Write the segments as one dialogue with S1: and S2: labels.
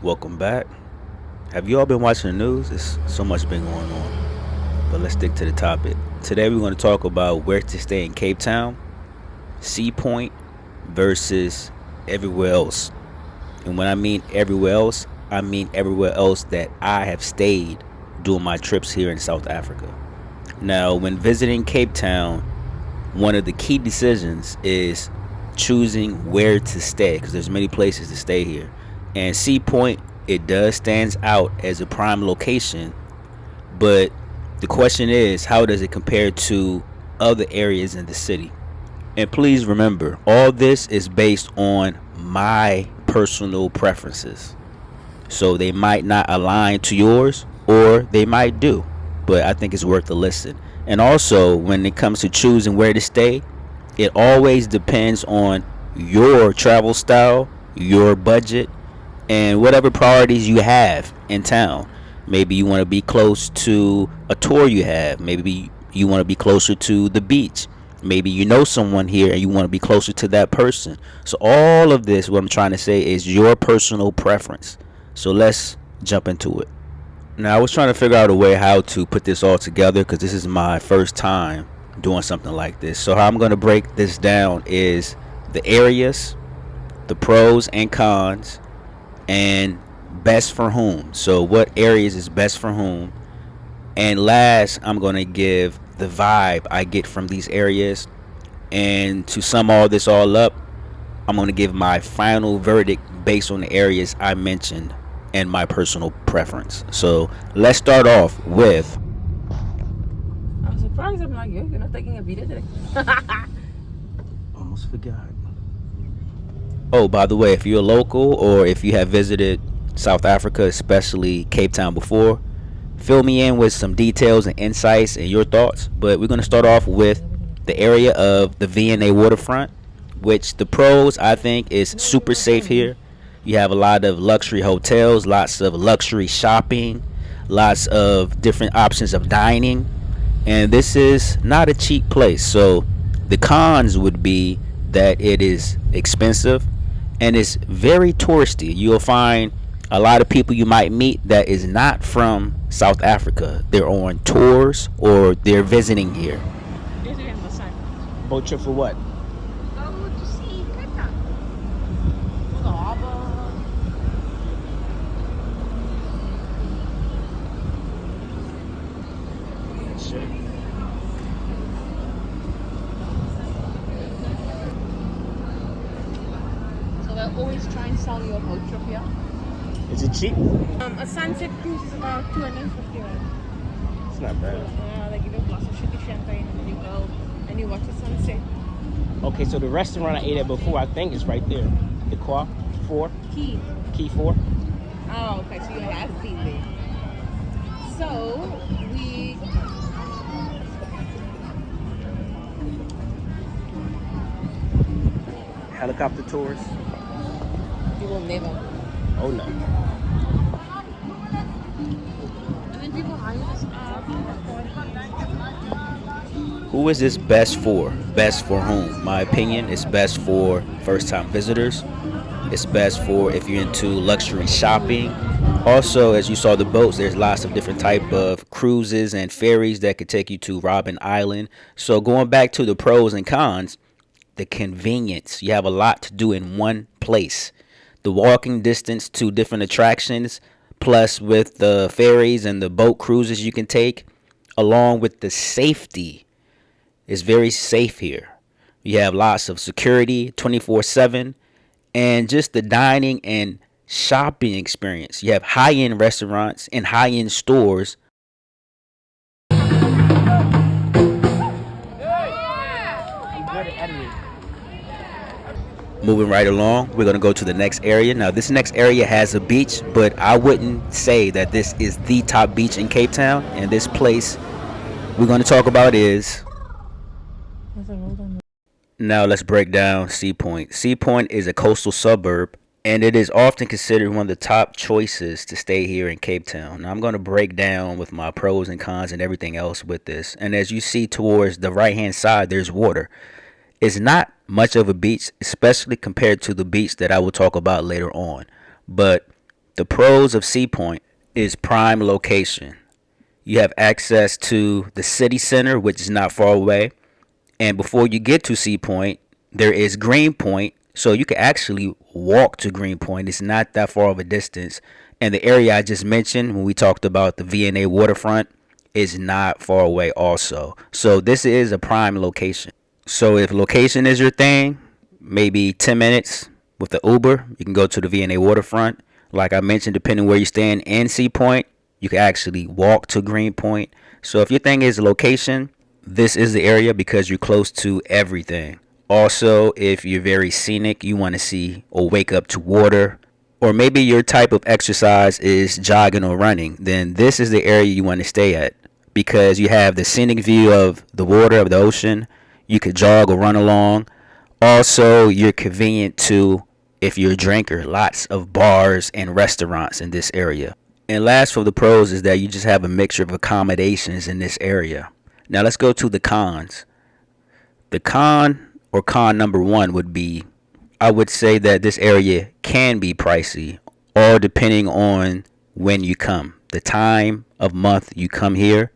S1: Welcome back. Have you all been watching the news? There's so much been going on. But let's stick to the topic. Today we're going to talk about where to stay in Cape Town, Sea Point versus everywhere else. And when I mean everywhere else, I mean everywhere else that I have stayed during my trips here in South Africa. Now, when visiting Cape Town, one of the key decisions is choosing where to stay because there's many places to stay here. And Sea Point, it does stands out as a prime location, but the question is, how does it compare to other areas in the city? And please remember, all this is based on my personal preferences. So they might not align to yours, or they might do, but I think it's worth a listen. And also, when it comes to choosing where to stay, it always depends on your travel style, your budget, and whatever priorities you have in town. Maybe you want to be close to a tour you have. Maybe you want to be closer to the beach. Maybe you know someone here and you want to be closer to that person. So all of this, what I'm trying to say, is your personal preference. So let's jump into it. Now, I was trying to figure out a way how to put this all together because this is my first time doing something like this. So how I'm going to break this down is the areas, the pros and cons, and best for whom. So what areas is best for whom? And last, I'm going to give the vibe I get from these areas. And to sum all this all up, I'm going to give my final verdict based on the areas I mentioned and my personal preference. So let's start off with.
S2: I'm surprised. I'm like, you're not taking a video today.
S1: Almost forgot. Oh, by the way, if you're a local or if you have visited South Africa, especially Cape Town before, fill me in with some details and insights and your thoughts. But we're going to start off with the area of the V&A Waterfront, which the pros I think is super safe here. You have a lot of luxury hotels, lots of luxury shopping, lots of different options of dining, and this is not a cheap place. So the cons would be that it is expensive and it's very touristy. You'll find a lot of people you might meet that is not from South Africa. They're on tours or they're visiting here. Boat trip for what?
S2: Go to see Cape Town. For the harbor.
S1: Sure.
S2: So they'll always try and sell you a boat trip here.
S1: Is it cheap?
S2: A sunset cruise is about 250 rand.
S1: It's not bad.
S2: They give you a glass of shitty champagne and then you go and you watch the sunset.
S3: Okay, so the restaurant I ate at before, I think is right there. The Qua 4,
S2: Key.
S3: Key 4.
S2: Oh, okay, so you have been there. So we
S3: Helicopter tours.
S2: will never.
S3: Oh no.
S2: And then people hire us
S1: Who is this best for? Best for whom? My opinion, it's best for first-time visitors. It's best for if you're into luxury shopping. Also, as you saw the boats, there's lots of different type of cruises and ferries that could take you to Robben Island. So going back to the pros and cons, the convenience. You have a lot to do in one place. The walking distance to different attractions, plus with the ferries and the boat cruises you can take, along with the safety. It's very safe here. You have lots of security 24/7 and just the dining and shopping experience. You have high-end restaurants and high-end stores. Moving right along, we're going to go to the next area. Now, this next area has a beach, but I wouldn't say that this is the top beach in Cape Town. And this place we're going to talk about is. Now, let's break down Sea Point. Sea Point is a coastal suburb, and it is often considered one of the top choices to stay here in Cape Town. Now, I'm going to break down with my pros and cons and everything else with this. And as you see towards the right-hand side, there's water. It's not much of a beach, especially compared to the beach that I will talk about later on. But The pros of Sea Point is prime location. You have access to the city center, which is not far away. And before you get to Sea Point, there is Greenpoint. So you can actually walk to Greenpoint. It's not that far of a distance. And the area I just mentioned when we talked about the V&A Waterfront is not far away also. So this is a prime location. So if location is your thing, maybe 10 minutes with the Uber, you can go to the V&A Waterfront. Like I mentioned, depending where you're staying in Sea Point, you can actually walk to Greenpoint. So if your thing is location, this is the area because you're close to everything. Also, if you're very scenic, you want to see or wake up to water, or maybe your type of exercise is jogging or running, then this is the area you want to stay at because you have the scenic view of the water, of the ocean. You could jog or run along. Also, you're convenient to, if you're a drinker, lots of bars and restaurants in this area. And last for the pros is that you just have a mixture of accommodations in this area. Now let's go to the cons. The con or con number one would be, I would say that this area can be pricey, all depending on when you come. The time of month you come here,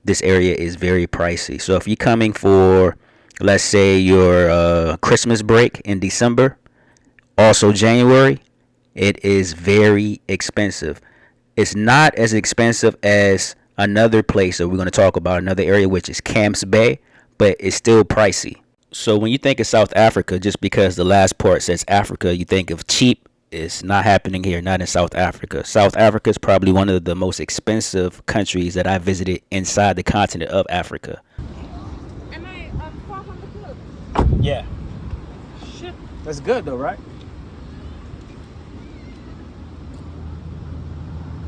S1: this area is very pricey. So if you're coming for, let's say, your Christmas break in December, also January, it is very expensive. It's not as expensive as another place that we're going to talk about, another area, which is Camps Bay, but it's still pricey. So when you think of South Africa, just because the last part says Africa, you think of cheap. It's not happening here, not in South Africa. South Africa is probably one of the most expensive countries that I visited inside the continent of Africa.
S2: Am I far from the club?
S3: Yeah.
S2: Shit.
S3: That's good though, right?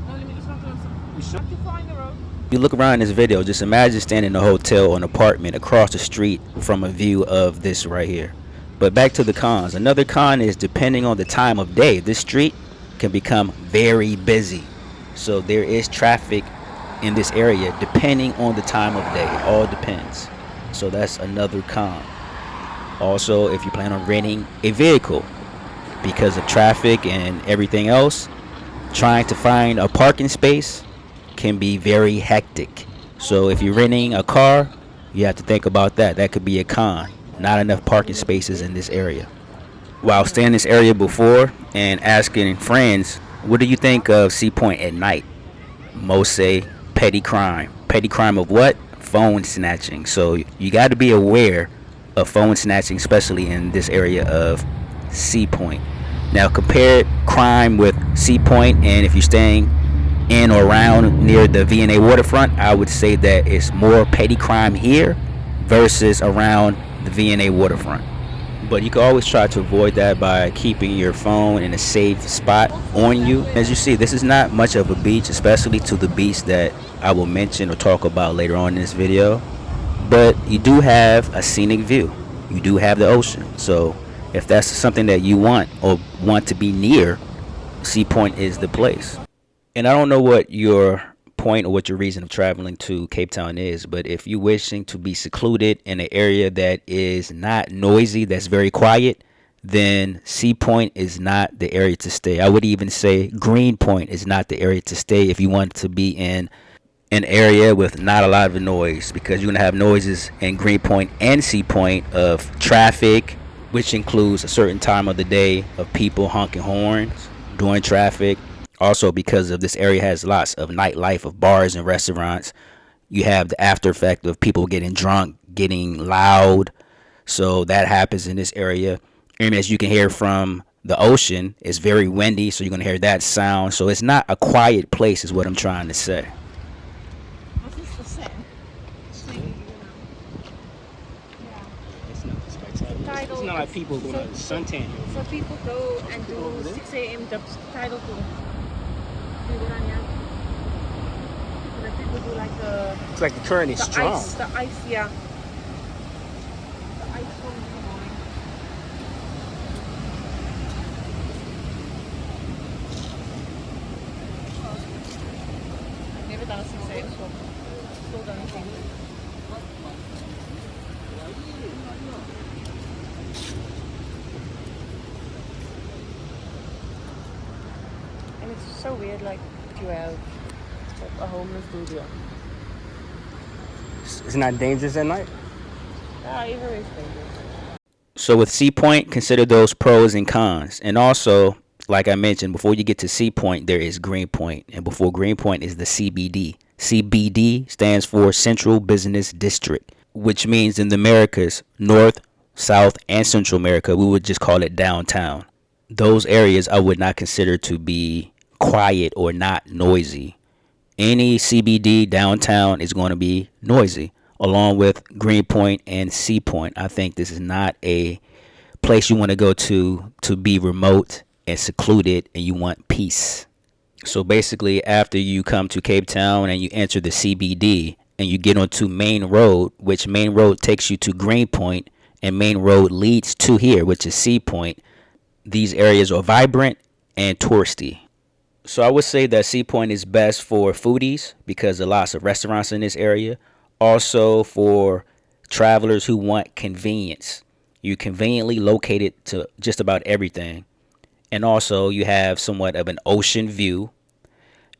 S2: No, let me just walk closer.
S3: You sure?
S2: Not too far in the road.
S1: If you look around this video, just imagine standing in a hotel or an apartment across the street from a view of this right here. But back to the cons. Another con is depending on the time of day, this street can become very busy. So there is traffic in this area depending on the time of day. It all depends. So that's another con. Also, if you plan on renting a vehicle, because of traffic and everything else, trying to find a parking space can be very hectic. So if you're renting a car, you have to think about that. That could be a con. Not enough parking spaces in this area. While staying in this area before and asking friends, what do you think of Sea Point at night? Most say petty crime. Petty crime of what? Phone snatching. So you got to be aware of phone snatching, especially in this area of Sea Point. Now compare crime with Sea Point, and if you're staying in or around near the V&A Waterfront, I would say that it's more petty crime here versus around the V&A Waterfront. But you can always try to avoid that by keeping your phone in a safe spot on you. As you see, this is not much of a beach, especially to the beach that I will mention or talk about later on in this video. But you do have a scenic view. You do have the ocean. So if that's something that you want or want to be near, Sea Point is the place. And I don't know what your point or what your reason of traveling to Cape Town is, but if you're wishing to be secluded in an area that is not noisy, that's very quiet, then Sea Point is not the area to stay. I would even say Greenpoint is not the area to stay if you want to be in an area with not a lot of noise, because you're going to have noises in Greenpoint and Sea Point of traffic, which includes a certain time of the day of people honking horns during traffic. Also, because of this area has lots of nightlife of bars and restaurants, you have the after effect of people getting drunk, getting loud. So that happens in this area. And as you can hear from the ocean, it's very windy, so you're going to hear that sound. So it's not a quiet place is what I'm trying to say.
S2: What is the set?
S3: It's not like people go to suntan.
S2: So people go and do 6 a.m. the tidal pool. The people do like
S3: It's like the current is strong.
S2: the ice, yeah. The ice from the morning. Never done 6 a.m. so still done anything. And it's so weird, like, you have a homeless dude here.
S3: It's not dangerous at night.
S2: Ah, even it's dangerous.
S1: So with Sea Point, consider those pros and cons. And also, like I mentioned, before you get to Sea Point, there is Greenpoint. And before Greenpoint is the CBD. CBD stands for Central Business District, which means in the Americas, North, South, and Central America, we would just call it downtown. Those areas I would not consider to be quiet or not noisy. Any CBD downtown is going to be noisy, along with Greenpoint and Sea Point. I think this is not a place you want to go to be remote and secluded and you want peace. So basically, after you come to Cape Town and you enter the CBD and you get onto Main Road, which Main Road takes you to Greenpoint and Main Road leads to here, which is Sea Point, these areas are vibrant and touristy. So I would say that Sea Point is best for foodies because there are lots of restaurants in this area. Also for travelers who want convenience. You're conveniently located to just about everything. And also you have somewhat of an ocean view.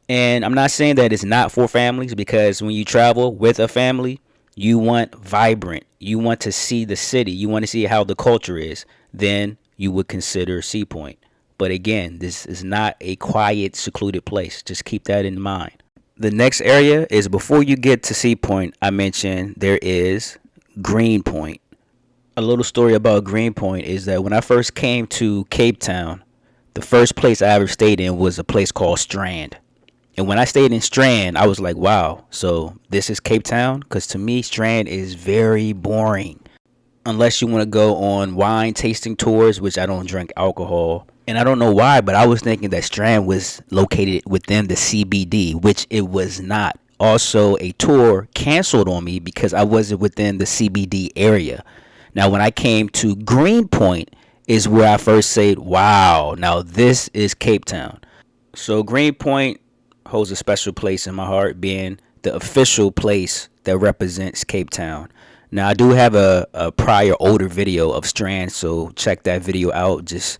S1: And I'm not saying that it's not for families because when you travel with a family, you want vibrant. You want to see the city. You want to see how the culture is. Then you would consider Sea Point. But again, this is not a quiet, secluded place. Just keep that in mind. The next area is before you get to Sea Point, I mentioned there is Greenpoint. A little story about Greenpoint is that when I first came to Cape Town, the first place I ever stayed in was a place called Strand. And when I stayed in Strand, I was like, wow, so this is Cape Town? Because to me, Strand is very boring. Unless you want to go on wine tasting tours, which I don't drink alcohol. And I don't know why, but I was thinking that Strand was located within the CBD, which it was not. Also, a tour canceled on me because I wasn't within the CBD area. Now, when I came to Greenpoint is where I first said, wow, now this is Cape Town. So Greenpoint holds a special place in my heart, being the official place that represents Cape Town. Now, I do have a prior older video of Strand, so check that video out. Just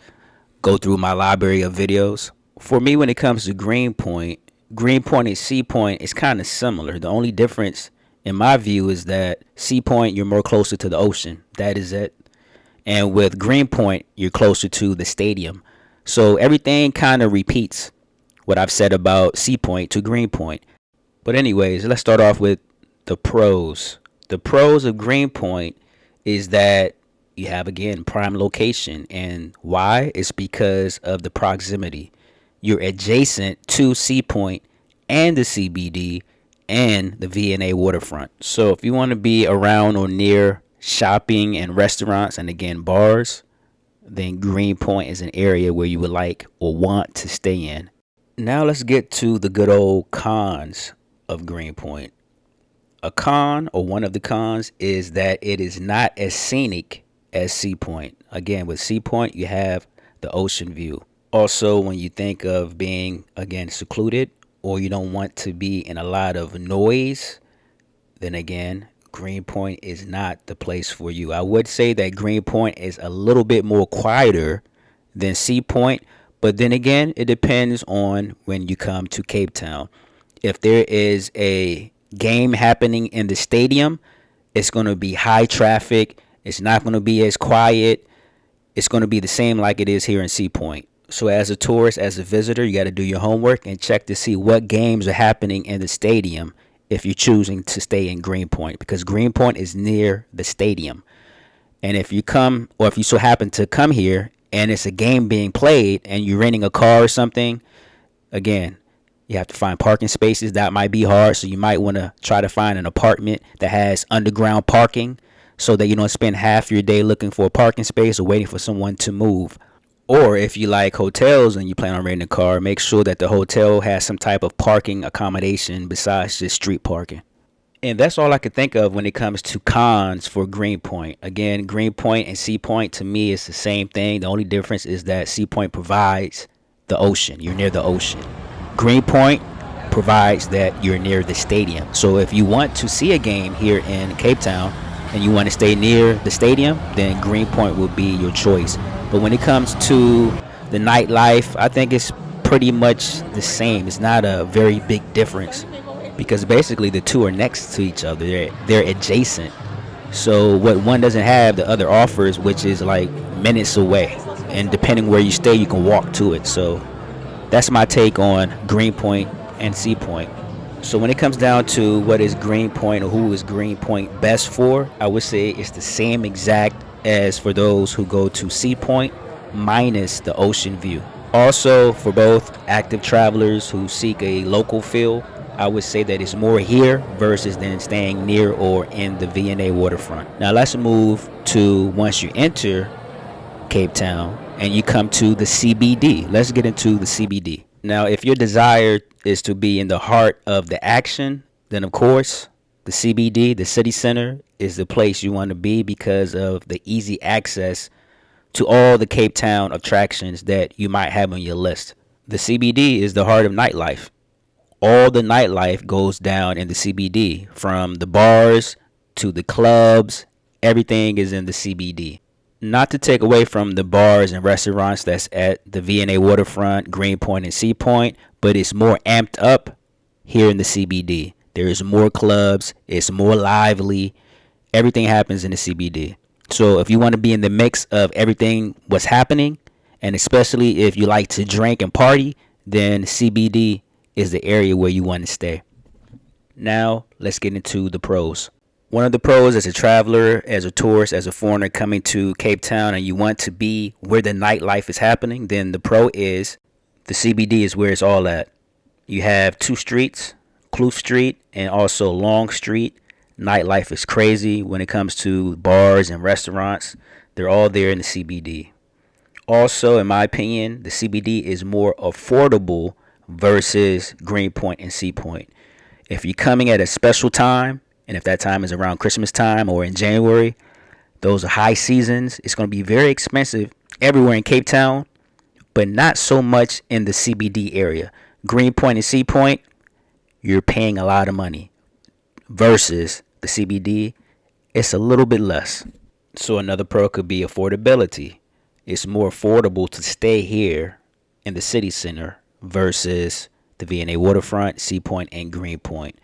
S1: go through my library of videos. For me, when it comes to Greenpoint and Sea Point is kind of similar. The only difference, in my view, is that Sea Point, you're more closer to the ocean. That is it. And with Greenpoint, you're closer to the stadium. So everything kind of repeats what I've said about Sea Point to Greenpoint. But anyways, let's start off with the pros. The pros of Greenpoint is that you have, again, prime location. And why? It's because of the proximity. You're adjacent to Sea Point and the CBD and the V&A Waterfront. So if you want to be around or near shopping and restaurants and, again, bars, then Greenpoint is an area where you would like or want to stay in. Now let's get to the good old cons of Greenpoint. A con, or one of the cons, is that it is not as scenic as Sea Point. Again, with Sea Point, you have the ocean view. Also, when you think of being, again, secluded, or you don't want to be in a lot of noise, then again, Greenpoint is not the place for you. I would say that Greenpoint is a little bit more quieter than Sea Point, but then again, it depends on when you come to Cape Town. If there is a game happening in the stadium, it's going to be high traffic. It's not going to be as quiet. It's going to be the same like it is here in Sea Point. So as a tourist, as a visitor, you got to do your homework and check to see what games are happening in the stadium if you're choosing to stay in Greenpoint, because Greenpoint is near the stadium. And if you come, or if you so happen to come here and it's a game being played and you're renting a car or something, again, you have to find parking spaces. That might be hard, so you might want to try to find an apartment that has underground parking so that you don't spend half your day looking for a parking space or waiting for someone to move. Or if you like hotels and you plan on renting a car, make sure that the hotel has some type of parking accommodation besides just street parking. And that's all I could think of when it comes to cons for Greenpoint. Again, Greenpoint and Sea Point, to me, is the same thing. The only difference is that Sea Point provides the ocean. You're near the ocean. Greenpoint provides that you're near the stadium. So if you want to see a game here in Cape Town and you want to stay near the stadium, then Greenpoint will be your choice. But when it comes to the nightlife, I think it's pretty much the same. It's not a very big difference because basically the two are next to each other. They're adjacent. So what one doesn't have, the other offers, which is like minutes away. And depending where you stay, you can walk to it. So that's my take on Greenpoint and Sea Point. So when it comes down to what is Greenpoint or who is Greenpoint best for, I would say it's the same exact as for those who go to Sea Point minus the ocean view. Also, for both active travelers who seek a local feel, I would say that it's more here versus than staying near or in the V&A Waterfront. Now let's move to once you enter Cape Town and you come to the CBD. Let's get into the CBD. Now, if your desire is to be in the heart of the action, then of course the CBD, the city center, is the place you want to be because of the easy access to all the Cape Town attractions that you might have on your list. The CBD is the heart of nightlife. All the nightlife goes down in the CBD, from the bars to the clubs. Everything is in the CBD. Not to take away from the bars and restaurants that's at the V&A Waterfront, Greenpoint, and Sea Point, but it's more amped up here in the CBD. There's more clubs. It's more lively. Everything happens in the CBD. So if you want to be in the mix of everything what's happening, and especially if you like to drink and party, then CBD is the area where you want to stay. Now, let's get into the pros. One of the pros as a traveler, as a tourist, as a foreigner coming to Cape Town and you want to be where the nightlife is happening, then the pro is the CBD is where it's all at. You have two streets, Kloof Street and also Long Street. Nightlife is crazy when it comes to bars and restaurants. They're all there in the CBD. Also, in my opinion, the CBD is more affordable versus Greenpoint and Sea Point. If you're coming at a special time, and if that time is around Christmas time or in January, those are high seasons. It's going to be very expensive everywhere in Cape Town, but not so much in the CBD area. Greenpoint and Sea Point, you're paying a lot of money versus the CBD, it's a little bit less. So another pro could be affordability. It's more affordable to stay here in the city center versus the V&A Waterfront, Sea Point, and Greenpoint.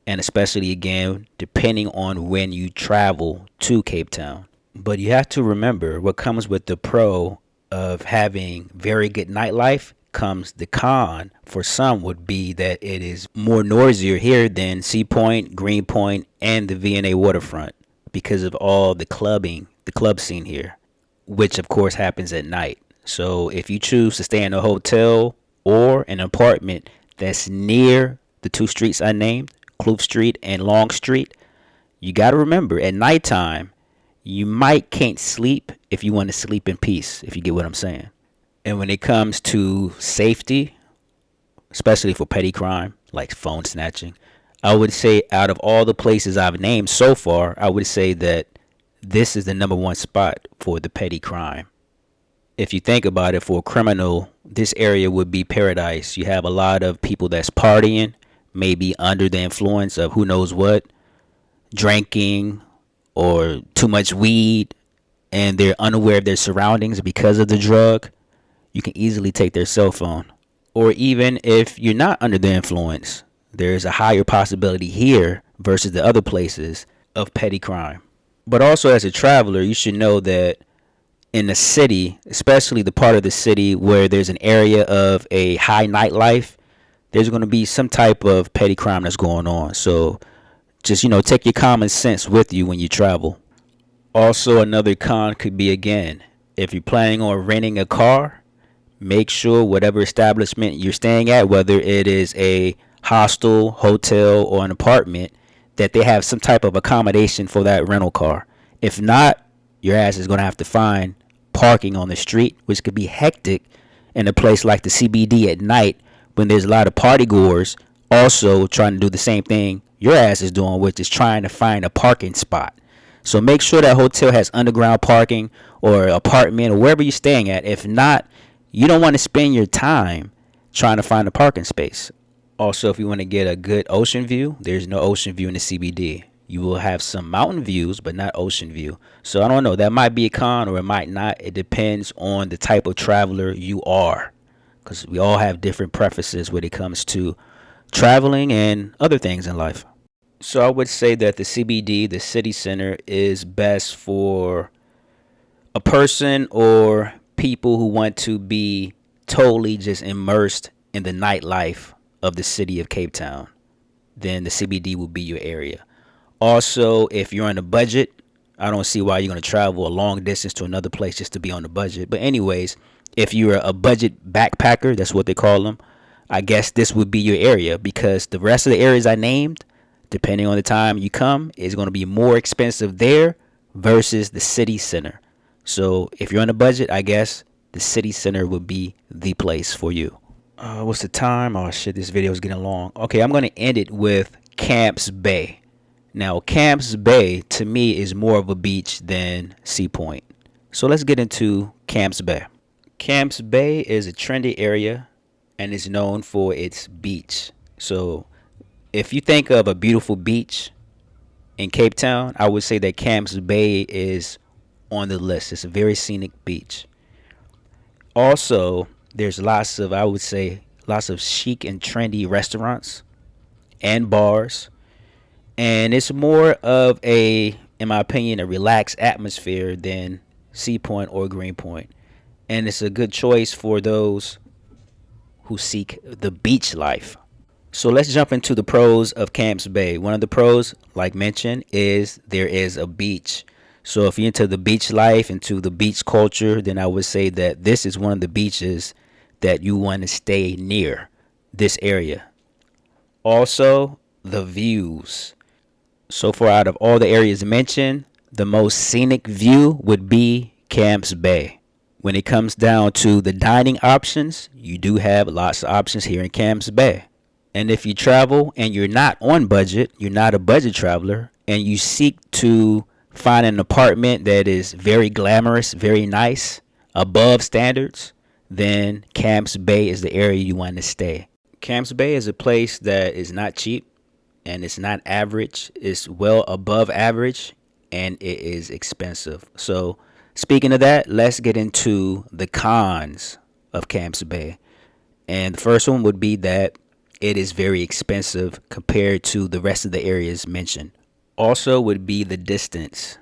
S1: And especially, again, depending on when you travel to Cape Town. But you have to remember what comes with the pro of having very good nightlife comes the con for some would be that it is more noisier here than Sea Point, Greenpoint, and the V&A Waterfront because of all the clubbing, the club scene here, which of course happens at night. So if you choose to stay in a hotel or an apartment that's near the two streets I named, Kloof Street and Long Street, you got to remember at nighttime, you might can't sleep if you want to sleep in peace, if you get what I'm saying. And when it comes to safety, especially for petty crime, like phone snatching, I would say out of all the places I've named so far, I would say that this is the number one spot for the petty crime. If you think about it, for a criminal, this area would be paradise. You have a lot of people that's partying, maybe under the influence of who knows what, drinking or too much weed, and they're unaware of their surroundings because of the drug. You can easily take their cell phone. Or even if you're not under the influence, there's a higher possibility here versus the other places of petty crime. But also as a traveler, you should know that in the city, especially the part of the city where there's an area of a high nightlife, there's going to be some type of petty crime that's going on. So just, take your common sense with you when you travel. Also, another con could be, again, if you're planning on renting a car, make sure whatever establishment you're staying at, whether it is a hostel, hotel, or an apartment, that they have some type of accommodation for that rental car. If not, your ass is going to have to find parking on the street, which could be hectic in a place like the CBD at night when there's a lot of party goers also trying to do the same thing your ass is doing, which is trying to find a parking spot. So make sure that hotel has underground parking or apartment or wherever you're staying at. If not, you don't want to spend your time trying to find a parking space. Also, if you want to get a good ocean view, there's no ocean view in the CBD. You will have some mountain views, but not ocean view. So I don't know. That might be a con or it might not. It depends on the type of traveler you are. because we all have different preferences when it comes to traveling and other things in life. So I would say that the CBD, the city center, is best for a person or people who want to be totally just immersed in the nightlife of the city of Cape Town. Then the CBD will be your area. Also, if you're on a budget, I don't see why you're going to travel a long distance to another place just to be on a budget. But anyways, if you're a budget backpacker, that's what they call them, I guess this would be your area, because the rest of the areas I named, depending on the time you come, is going to be more expensive there versus the city center. So if you're on a budget, I guess the city center would be the place for you. What's the time? Oh shit, this video is getting long. Okay, I'm going to end it with Camps Bay. Now, Camps Bay to me is more of a beach than Sea Point. So let's get into Camps Bay. Camps Bay is a trendy area and is known for its beach. So if you think of a beautiful beach in Cape Town, I would say that Camps Bay is on the list. It's a very scenic beach. Also, there's I would say, lots of chic and trendy restaurants and bars. And it's more of in my opinion, a relaxed atmosphere than Sea Point or Green Point. And it's a good choice for those who seek the beach life. So let's jump into the pros of Camps Bay. One of the pros, like mentioned, is there is a beach. So if you're into the beach life, into the beach culture, then I would say that this is one of the beaches that you want to stay near, this area. Also, the views. So far, out of all the areas mentioned, the most scenic view would be Camps Bay. When it comes down to the dining options, you do have lots of options here in Camps Bay. And if you travel and you're not on budget, you're not a budget traveler, and you seek to find an apartment that is very glamorous, very nice, above standards, then Camps Bay is the area you want to stay. Camps Bay is a place that is not cheap, and it's not average. It's well above average, and it is expensive. So speaking of that, let's get into the cons of Camps Bay. And the first one would be that it is very expensive compared to the rest of the areas mentioned. Also would be the distance.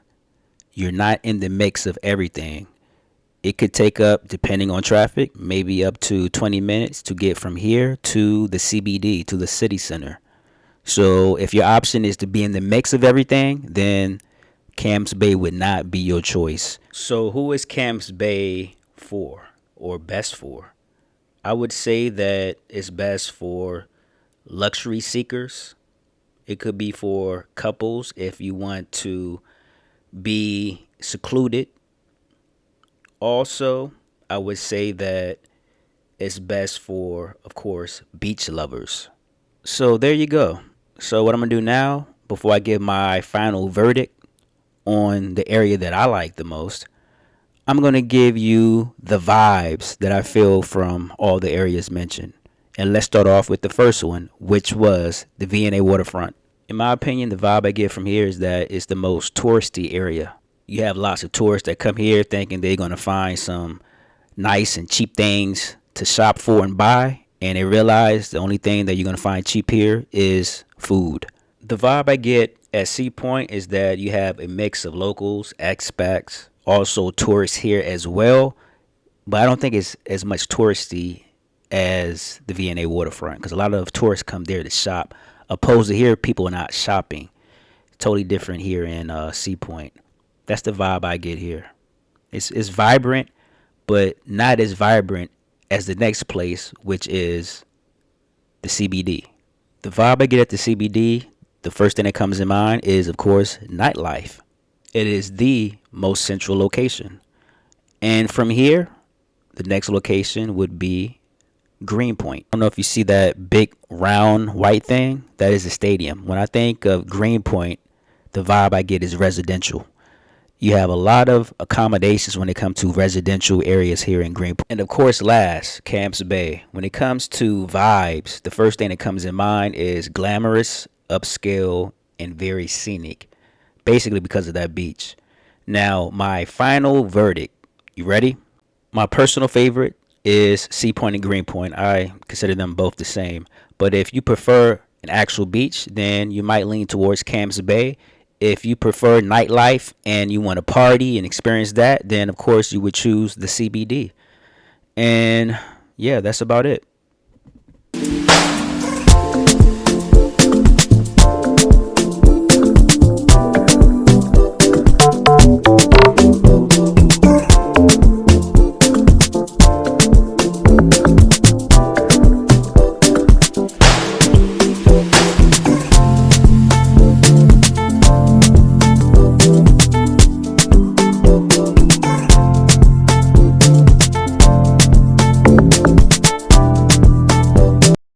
S1: You're not in the mix of everything. It could take up, depending on traffic, maybe up to 20 minutes to get from here to the CBD, to the city center. So if your option is to be in the mix of everything, then Camps Bay would not be your choice. So who is Camps Bay for, or best for? I would say that it's best for luxury seekers. It could be for couples if you want to be secluded. Also, I would say that it's best for, of course, beach lovers. So there you go. So what I'm going to do now, before I give my final verdict on the area that I like the most, I'm going to give you the vibes that I feel from all the areas mentioned. And let's start off with the first one, which was the V&A Waterfront. In my opinion, the vibe I get from here is that it's the most touristy area. You have lots of tourists that come here thinking they're going to find some nice and cheap things to shop for and buy, and they realize the only thing that you're going to find cheap here is food. The vibe I get at Sea Point is that you have a mix of locals, expats, also tourists here as well, but I don't think it's as much touristy as the V&A Waterfront, because a lot of tourists come there to shop, opposed to here people are not shopping. Totally different here in Sea Point. That's the vibe I get here. It's vibrant, but not as vibrant as the next place, which is the CBD. The vibe I get at the CBD, the first thing that comes in mind is, of course, nightlife. It is the most central location. And from here, the next location would be Greenpoint. I don't know if you see that big round white thing. That is a stadium. When I think of Greenpoint, the vibe I get is residential. You have a lot of accommodations when it comes to residential areas here in Greenpoint. And of course, last, Camps Bay. When it comes to vibes, the first thing that comes in mind is glamorous, upscale, and very scenic. Basically because of that beach. Now, my final verdict. You ready? My personal favorite is Sea Point and Greenpoint. I consider them both the same. But if you prefer an actual beach, then you might lean towards Camps Bay. If you prefer nightlife and you want to party and experience that, then of course you would choose the CBD. And yeah, that's about it.